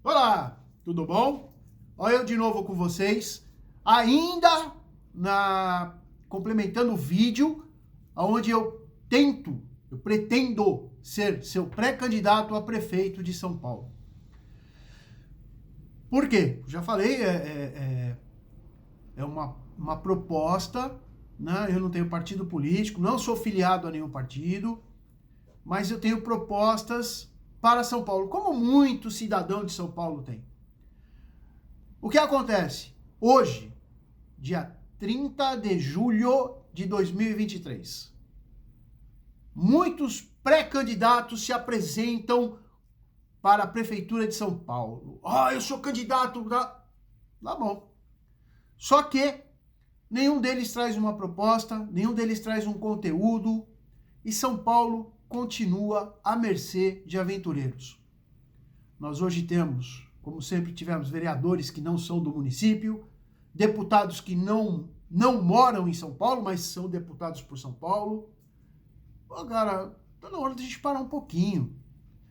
Olá, tudo bom? Olha eu de novo com vocês, ainda complementando o vídeo, onde eu pretendo ser seu pré-candidato a prefeito de São Paulo. Por quê? Já falei, é uma proposta, né? Eu não tenho partido político, não sou filiado a nenhum partido, mas eu tenho propostas para São Paulo, como muito cidadão de São Paulo tem. O que acontece? Hoje, dia 30 de julho de 2023, muitos pré-candidatos se apresentam para a Prefeitura de São Paulo. Eu sou candidato. Tá bom. Só que nenhum deles traz uma proposta, nenhum deles traz um conteúdo, e São Paulo continua à mercê de aventureiros. Nós hoje temos, como sempre tivemos, vereadores que não são do município, deputados que não moram em São Paulo, mas são deputados por São Paulo. Cara, tá na hora de a gente parar um pouquinho.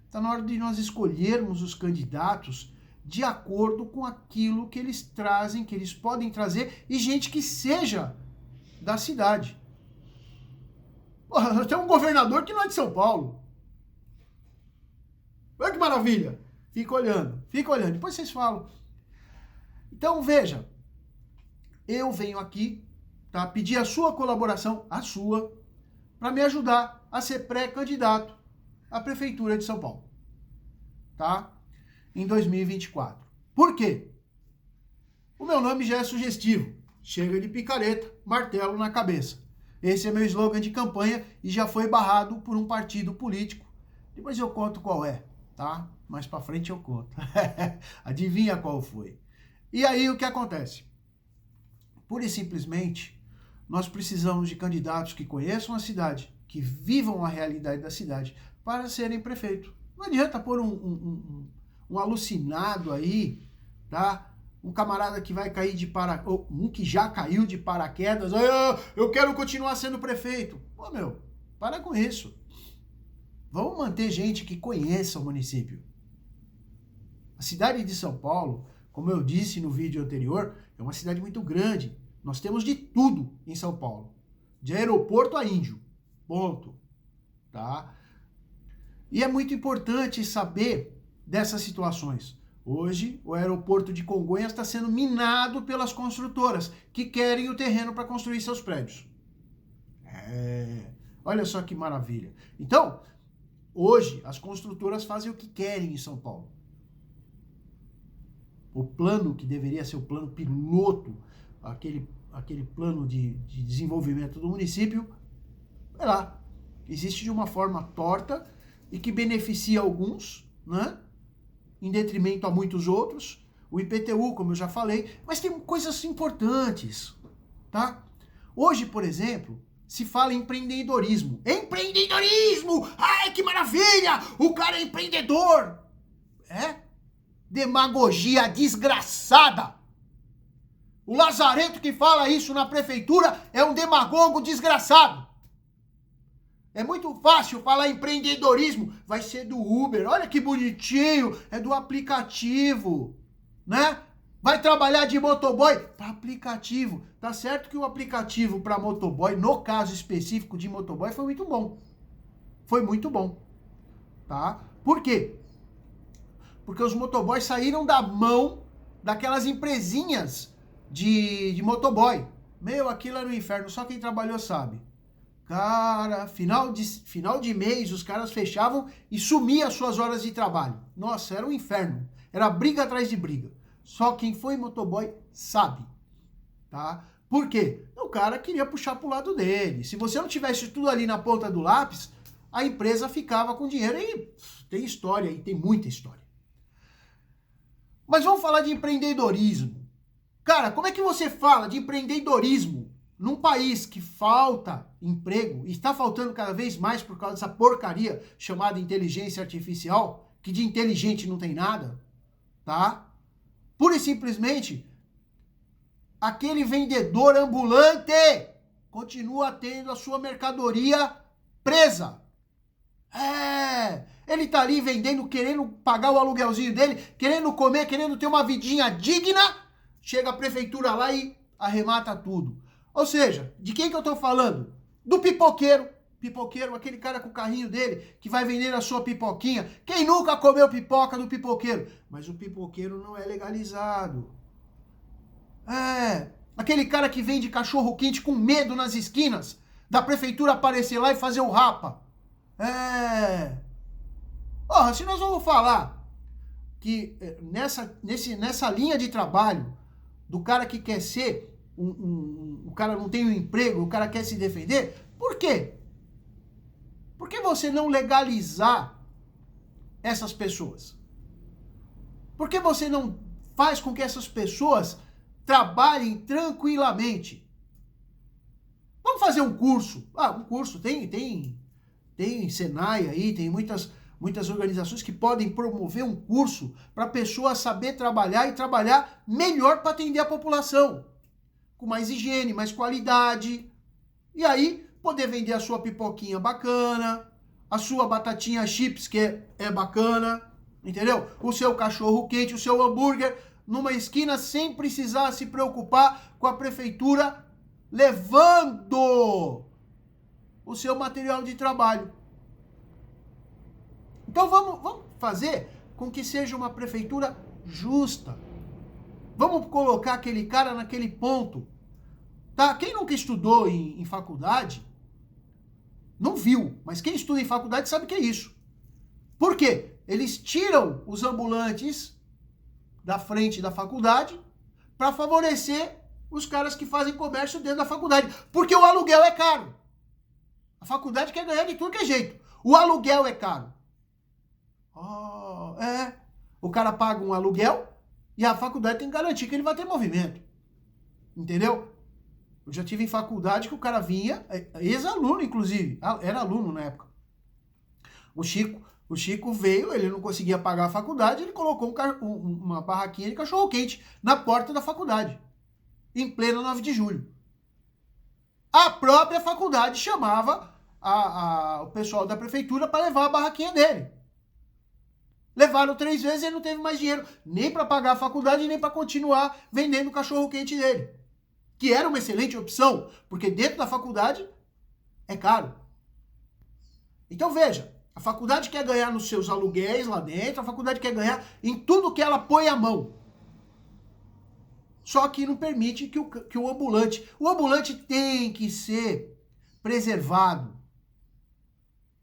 Tá na hora de nós escolhermos os candidatos de acordo com aquilo que eles trazem, que eles podem trazer, e gente que seja da cidade. Nós temos um governador que não é de São Paulo. Olha que maravilha. Fica olhando. Depois vocês falam. Então, veja. Eu venho aqui, tá, pedir a sua colaboração, para me ajudar a ser pré-candidato à Prefeitura de São Paulo. Tá? Em 2024. Por quê? O meu nome já é sugestivo. Chega de picareta, martelo na cabeça. Esse é meu slogan de campanha e já foi barrado por um partido político. Depois eu conto qual é, tá? Mais pra frente eu conto. Adivinha qual foi? E aí o que acontece? Pura e simplesmente, nós precisamos de candidatos que conheçam a cidade, que vivam a realidade da cidade, para serem prefeito. Não adianta pôr um alucinado aí, tá? Um camarada que vai cair de paraquedas, um que já caiu de paraquedas, eu quero continuar sendo prefeito. Pô, meu, para com isso. Vamos manter gente que conheça o município. A cidade de São Paulo, como eu disse no vídeo anterior, é uma cidade muito grande. Nós temos de tudo em São Paulo. De aeroporto a índio. Ponto. Tá? E é muito importante saber dessas situações. Hoje, o aeroporto de Congonhas está sendo minado pelas construtoras, que querem o terreno para construir seus prédios. Olha só que maravilha. Então, hoje, as construtoras fazem o que querem em São Paulo. O plano que deveria ser o plano piloto, aquele plano de desenvolvimento do município, vai lá. Existe de uma forma torta e que beneficia alguns, né? Em detrimento a muitos outros, o IPTU, como eu já falei, mas tem coisas importantes, tá? Hoje, por exemplo, se fala em empreendedorismo. Empreendedorismo! Ai, que maravilha! O cara é empreendedor! Demagogia desgraçada! O Lazareto que fala isso na prefeitura é um demagogo desgraçado. É muito fácil falar empreendedorismo. Vai ser do Uber. Olha que bonitinho. É do aplicativo. Né? Vai trabalhar de motoboy para aplicativo. Tá certo que o aplicativo para motoboy, no caso específico de motoboy, foi muito bom. Foi muito bom. Tá? Por quê? Porque os motoboys saíram da mão daquelas empresinhas de motoboy. Meu, aquilo era um inferno. Só quem trabalhou sabe. Cara, final de mês, os caras fechavam e sumiam as suas horas de trabalho. Nossa, era um inferno. Era briga atrás de briga. Só quem foi motoboy sabe, tá? Por quê? O cara queria puxar pro lado dele. Se você não tivesse tudo ali na ponta do lápis, a empresa ficava com dinheiro. E tem história aí, tem muita história. Mas vamos falar de empreendedorismo. Cara, como é que você fala de empreendedorismo num país que falta emprego, e está faltando cada vez mais por causa dessa porcaria chamada inteligência artificial, que de inteligente não tem nada, tá? Pura e simplesmente, aquele vendedor ambulante continua tendo a sua mercadoria presa. Ele tá ali vendendo, querendo pagar o aluguelzinho dele, querendo comer, querendo ter uma vidinha digna. Chega a prefeitura lá e arremata tudo. Ou seja, de quem que eu tô falando? Do pipoqueiro. Pipoqueiro, aquele cara com o carrinho dele, que vai vender a sua pipoquinha. Quem nunca comeu pipoca do pipoqueiro? Mas o pipoqueiro não é legalizado. Aquele cara que vende cachorro quente com medo nas esquinas, da prefeitura aparecer lá e fazer o rapa. Se nós vamos falar que nessa linha de trabalho, do cara que quer ser, o cara não tem um emprego, o cara quer se defender, por quê? Por que você não legalizar essas pessoas? Por que você não faz com que essas pessoas trabalhem tranquilamente? Vamos fazer um curso. Um curso, tem Senai aí, tem muitas organizações que podem promover um curso para a pessoa saber trabalhar e trabalhar melhor para atender a população. Com mais higiene, mais qualidade. E aí, poder vender a sua pipoquinha bacana, a sua batatinha chips, que é bacana, entendeu? O seu cachorro quente, o seu hambúrguer, numa esquina, sem precisar se preocupar com a prefeitura levando o seu material de trabalho. Então vamos fazer com que seja uma prefeitura justa. Vamos colocar aquele cara naquele ponto. Tá? Quem nunca estudou em faculdade, não viu, mas quem estuda em faculdade sabe que é isso. Por quê? Eles tiram os ambulantes da frente da faculdade para favorecer os caras que fazem comércio dentro da faculdade. Porque o aluguel é caro. A faculdade quer ganhar de tudo que é jeito. O aluguel é caro. O cara paga um aluguel e a faculdade tem que garantir que ele vai ter movimento. Entendeu? Eu já tive em faculdade que o cara vinha, ex-aluno inclusive, era aluno na época. O Chico veio, ele não conseguia pagar a faculdade, ele colocou uma barraquinha de cachorro-quente na porta da faculdade, em pleno 9 de julho. A própria faculdade chamava o pessoal da prefeitura para levar a barraquinha dele. Levaram 3 vezes e ele não teve mais dinheiro, nem para pagar a faculdade, nem para continuar vendendo o cachorro-quente dele. Que era uma excelente opção, porque dentro da faculdade é caro. Então veja, a faculdade quer ganhar nos seus aluguéis lá dentro, a faculdade quer ganhar em tudo que ela põe a mão. Só que não permite que o ambulante tem que ser preservado.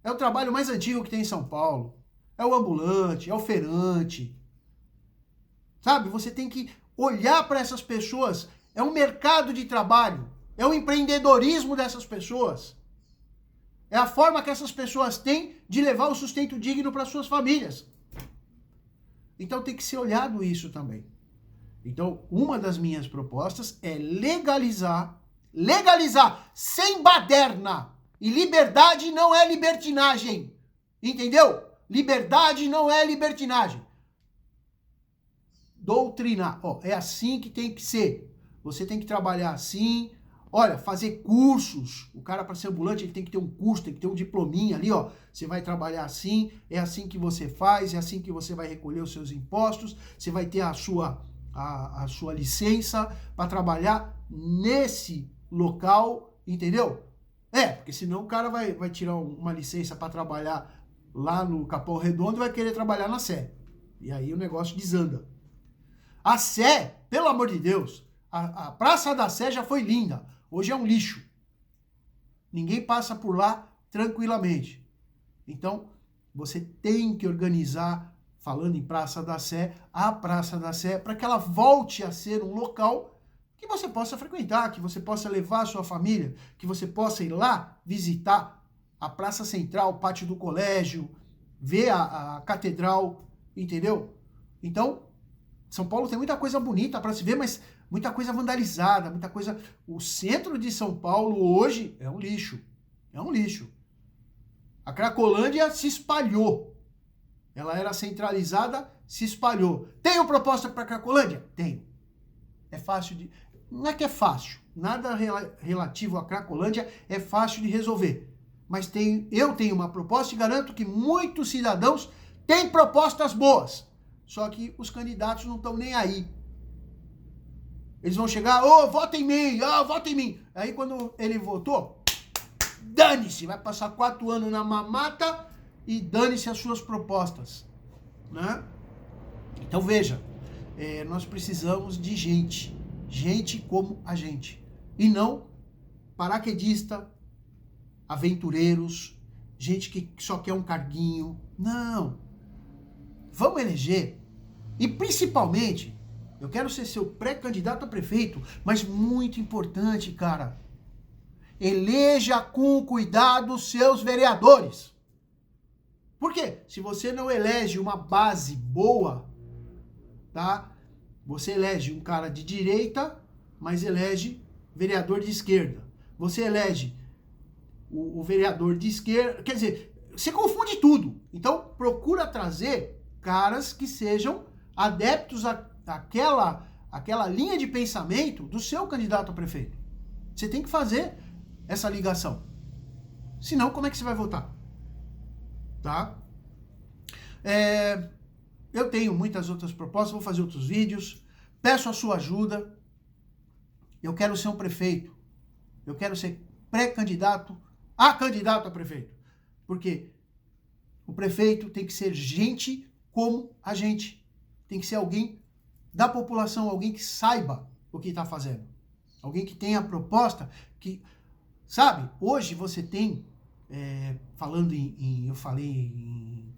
É o trabalho mais antigo que tem em São Paulo. É o ambulante, é o feirante. Sabe, você tem que olhar para essas pessoas. É um mercado de trabalho, é o empreendedorismo dessas pessoas. É a forma que essas pessoas têm de levar o sustento digno para suas famílias. Então tem que ser olhado isso também. Então, uma das minhas propostas é legalizar sem baderna. E liberdade não é libertinagem. Entendeu? Liberdade não é libertinagem. Doutrinar. É assim que tem que ser. Você tem que trabalhar assim, fazer cursos. O cara, para ser ambulante, ele tem que ter um curso, tem que ter um diplominha ali, Você vai trabalhar assim, é assim que você faz, é assim que você vai recolher os seus impostos, você vai ter a sua licença para trabalhar nesse local, entendeu? Porque senão o cara vai tirar uma licença para trabalhar lá no Capão Redondo e vai querer trabalhar na Sé. E aí o negócio desanda. A Sé, pelo amor de Deus, a Praça da Sé já foi linda. Hoje é um lixo. Ninguém passa por lá tranquilamente. Então, você tem que organizar, falando em Praça da Sé, a Praça da Sé, para que ela volte a ser um local que você possa frequentar, que você possa levar a sua família, que você possa ir lá visitar a Praça Central, o pátio do colégio, ver a catedral, entendeu? Então, São Paulo tem muita coisa bonita para se ver, mas muita coisa vandalizada, muita coisa... O centro de São Paulo hoje é um lixo. É um lixo. A Cracolândia se espalhou. Ela era centralizada, se espalhou. Tenho proposta para a Cracolândia? Tenho. É fácil de... Não é que é fácil. Nada relativo à Cracolândia é fácil de resolver. mas eu tenho uma proposta e garanto que muitos cidadãos têm propostas boas. Só que os candidatos não estão nem aí. Eles vão chegar, vota em mim, vota em mim. Aí quando ele votou, dane-se, vai passar 4 anos na mamata e dane-se as suas propostas. Né? Então veja, nós precisamos de gente como a gente. E não paraquedista, aventureiros, gente que só quer um carguinho. Não. Vamos eleger. E principalmente, eu quero ser seu pré-candidato a prefeito, mas muito importante, cara, eleja com cuidado os seus vereadores. Por quê? Se você não elege uma base boa, tá? Você elege um cara de direita, mas elege vereador de esquerda. Você elege o vereador de esquerda, quer dizer, você confunde tudo. Então, procura trazer caras que sejam adeptos àquela linha de pensamento do seu candidato a prefeito. Você tem que fazer essa ligação. Senão, como é que você vai votar? Tá? Eu tenho muitas outras propostas, vou fazer outros vídeos. Peço a sua ajuda. Eu quero ser um prefeito. Eu quero ser pré-candidato a candidato a prefeito. Porque o prefeito tem que ser gente como a gente. Tem que ser alguém da população, alguém que saiba o que está fazendo. Alguém que tenha a proposta, que... Sabe, hoje você tem, eu falei em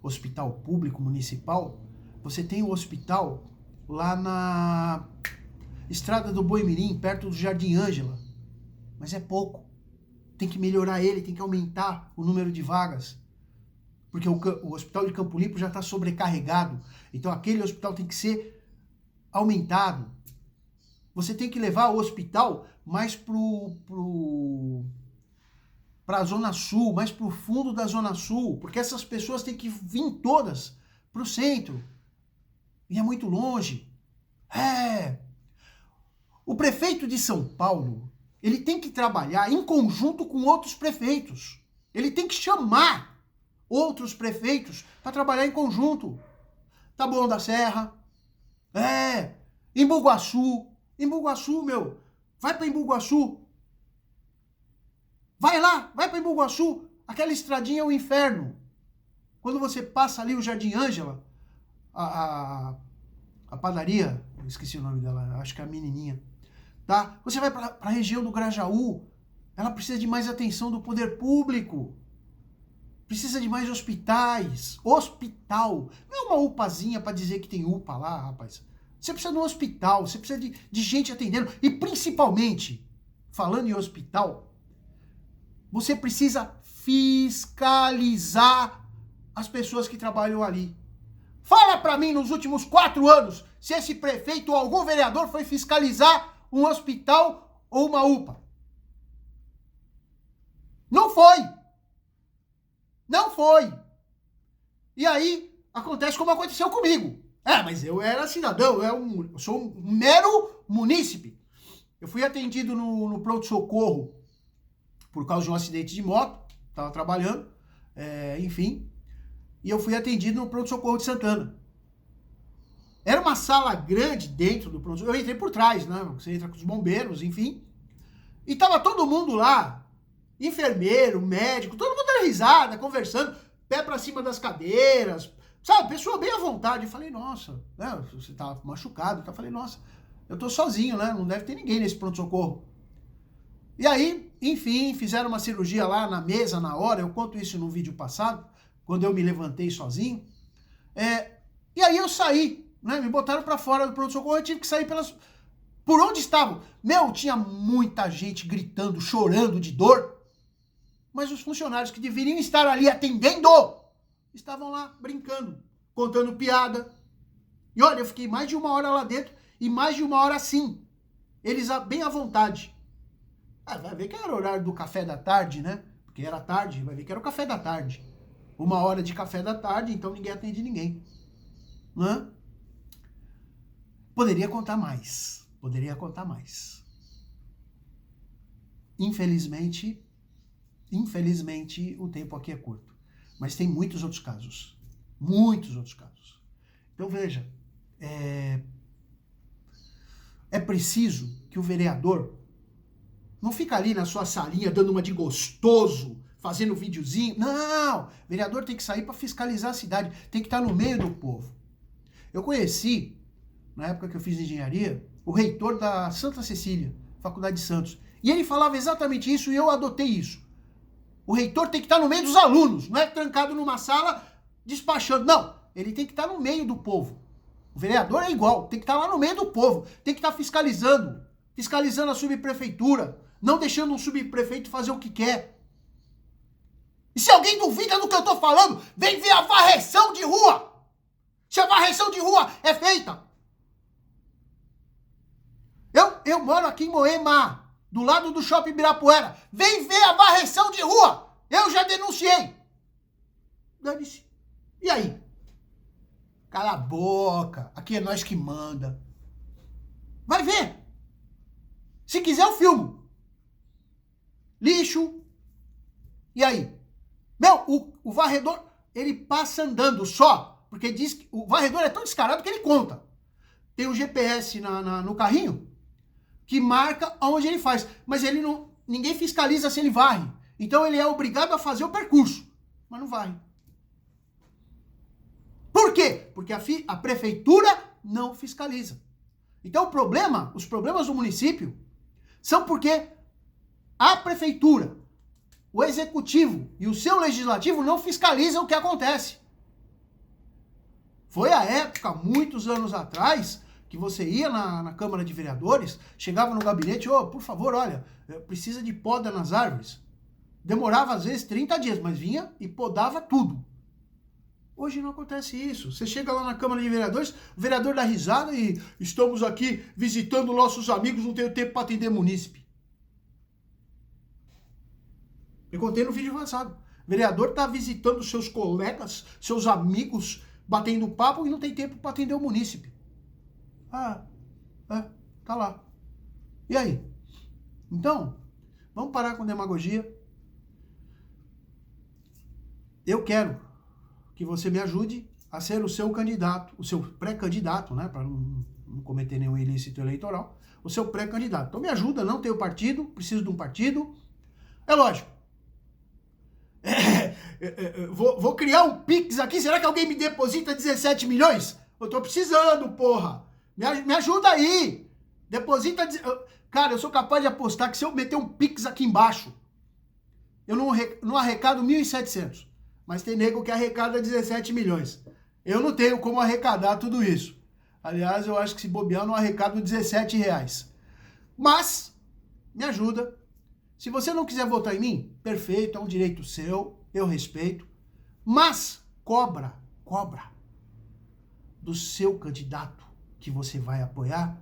hospital público municipal, você tem um hospital lá na Estrada do Boimirim, perto do Jardim Ângela, mas é pouco. Tem que melhorar ele, tem que aumentar o número de vagas, porque o hospital de Campo Limpo já está sobrecarregado, então aquele hospital tem que ser aumentado. Você tem que levar o hospital mais para a Zona Sul, mais para o fundo da Zona Sul, porque essas pessoas têm que vir todas para o centro. E é muito longe. O prefeito de São Paulo, ele tem que trabalhar em conjunto com outros prefeitos. Ele tem que chamar outros prefeitos para trabalhar em conjunto. Taboão da Serra, Embu-Guaçu, meu, vai para Embu-Guaçu. Vai lá, vai para Embu-Guaçu. Aquela estradinha é o inferno. Quando você passa ali o Jardim Ângela, a padaria, eu esqueci o nome dela, acho que é a menininha, tá? Você vai para a região do Grajaú, ela precisa de mais atenção do poder público. Precisa de mais hospitais. Hospital. Não é uma UPAzinha para dizer que tem UPA lá, rapaz. Você precisa de um hospital, você precisa de gente atendendo. E principalmente, falando em hospital, você precisa fiscalizar as pessoas que trabalham ali. Fala para mim nos últimos 4 anos se esse prefeito ou algum vereador foi fiscalizar um hospital ou uma UPA. Não foi. Não foi. E aí, acontece como aconteceu comigo. Mas eu era cidadão, eu sou um mero munícipe. Eu fui atendido no pronto-socorro por causa de um acidente de moto, estava trabalhando, enfim, e eu fui atendido no pronto-socorro de Santana. Era uma sala grande dentro do pronto-socorro, eu entrei por trás, né? Você entra com os bombeiros, enfim, e tava todo mundo lá, enfermeiro, médico, todo mundo dando risada, conversando, pé pra cima das cadeiras, sabe, pessoa bem à vontade. Eu falei, nossa, né, você tá machucado, eu falei, nossa, eu tô sozinho, né, não deve ter ninguém nesse pronto-socorro. E aí, enfim, fizeram uma cirurgia lá na mesa, na hora, eu conto isso no vídeo passado, quando eu me levantei sozinho, e aí eu saí, né, me botaram pra fora do pronto-socorro, eu tive que sair por onde estavam. Meu, tinha muita gente gritando, chorando de dor, mas os funcionários que deveriam estar ali atendendo estavam lá brincando, contando piada. E olha, eu fiquei mais de 1 hora lá dentro e mais de 1 hora assim. Eles bem à vontade. Vai ver que era o horário do café da tarde, né? Porque era tarde, vai ver que era o café da tarde. 1 hora de café da tarde, então ninguém atende ninguém. Né? Poderia contar mais. Poderia contar mais. Infelizmente, infelizmente, o tempo aqui é curto. Mas tem muitos outros casos. Muitos outros casos. Então, veja, é preciso que o vereador não fica ali na sua salinha dando uma de gostoso, fazendo videozinho. Não! O vereador tem que sair para fiscalizar a cidade, tem que estar no meio do povo. Eu conheci, na época que eu fiz engenharia, o reitor da Santa Cecília, Faculdade de Santos. E ele falava exatamente isso e eu adotei isso. O reitor tem que estar no meio dos alunos, não é trancado numa sala despachando. Não, ele tem que estar no meio do povo. O vereador é igual, tem que estar lá no meio do povo, tem que estar fiscalizando a subprefeitura, não deixando um subprefeito fazer o que quer. E se alguém duvida do que eu tô falando, vem ver a varreção de rua. Se a varreção de rua é feita. Eu moro aqui em Moema, do lado do Shopping Ibirapuera. Vem ver a varreção de rua. Eu já denunciei. Dane-se. E aí? Cala a boca. Aqui é nós que manda. Vai ver. Se quiser eu filmo. Lixo. E aí? Meu, o varredor, ele passa andando só. Porque diz que o varredor é tão descarado que ele conta. Tem um GPS no carrinho que marca onde ele faz. Mas ele não, ninguém fiscaliza se ele varre. Então ele é obrigado a fazer o percurso. Mas não varre. Por quê? Porque a prefeitura não fiscaliza. Então os problemas do município são porque a prefeitura, o executivo e o seu legislativo não fiscalizam o que acontece. Foi a época, muitos anos atrás, que você ia na Câmara de Vereadores, chegava no gabinete, por favor, olha, precisa de poda nas árvores. Demorava às vezes 30 dias, mas vinha e podava tudo. Hoje não acontece isso. Você chega lá na Câmara de Vereadores, o vereador dá risada e estamos aqui visitando nossos amigos, não tenho tempo para atender munícipe. Eu contei no vídeo passado. O vereador está visitando seus colegas, seus amigos, batendo papo e não tem tempo para atender o munícipe. Tá lá. E aí? Então, vamos parar com demagogia. Eu quero que você me ajude a ser o seu candidato, o seu pré-candidato, né, para não cometer nenhum ilícito eleitoral, o seu pré-candidato. Então me ajuda, não tenho partido, preciso de um partido. É lógico. Vou criar um Pix aqui, será que alguém me deposita 17 milhões? Eu tô precisando, porra. Me ajuda aí. Deposita... Cara, eu sou capaz de apostar que se eu meter um Pix aqui embaixo, eu não arrecado 1.700. Mas tem nego que arrecada 17 milhões. Eu não tenho como arrecadar tudo isso. Aliás, eu acho que se bobear, eu não arrecado 17 reais. Mas, me ajuda. Se você não quiser votar em mim, perfeito, é um direito seu, eu respeito. Mas, cobra do seu candidato que você vai apoiar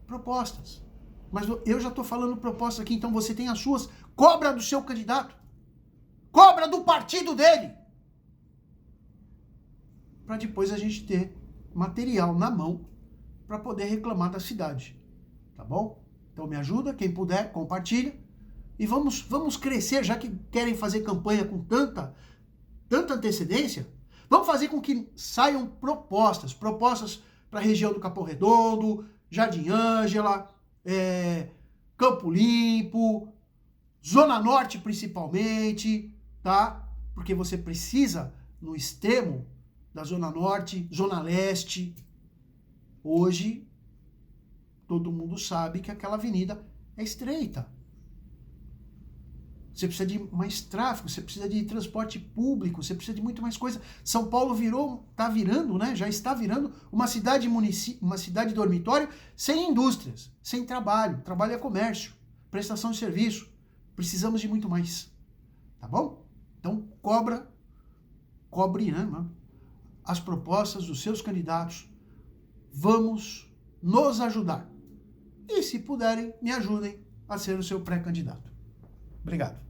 propostas. Mas eu já estou falando propostas aqui, então você tem as suas. Cobra do seu candidato. Cobra do partido dele. Para depois a gente ter material na mão para poder reclamar da cidade. Tá bom? Então me ajuda, quem puder, compartilha. E vamos crescer, já que querem fazer campanha com tanta antecedência. Vamos fazer com que saiam propostas para a região do Capão Redondo, Jardim Ângela, Campo Limpo, Zona Norte principalmente, tá? Porque você precisa, no extremo da Zona Norte, Zona Leste, hoje todo mundo sabe que aquela avenida é estreita. Você precisa de mais tráfego, você precisa de transporte público, você precisa de muito mais coisa. São Paulo já está virando uma cidade dormitório sem indústrias, sem trabalho. Trabalho é comércio, prestação de serviço. Precisamos de muito mais. Tá bom? Então, cobre, né, mano? As propostas dos seus candidatos. Vamos nos ajudar. E se puderem, me ajudem a ser o seu pré-candidato. Obrigado.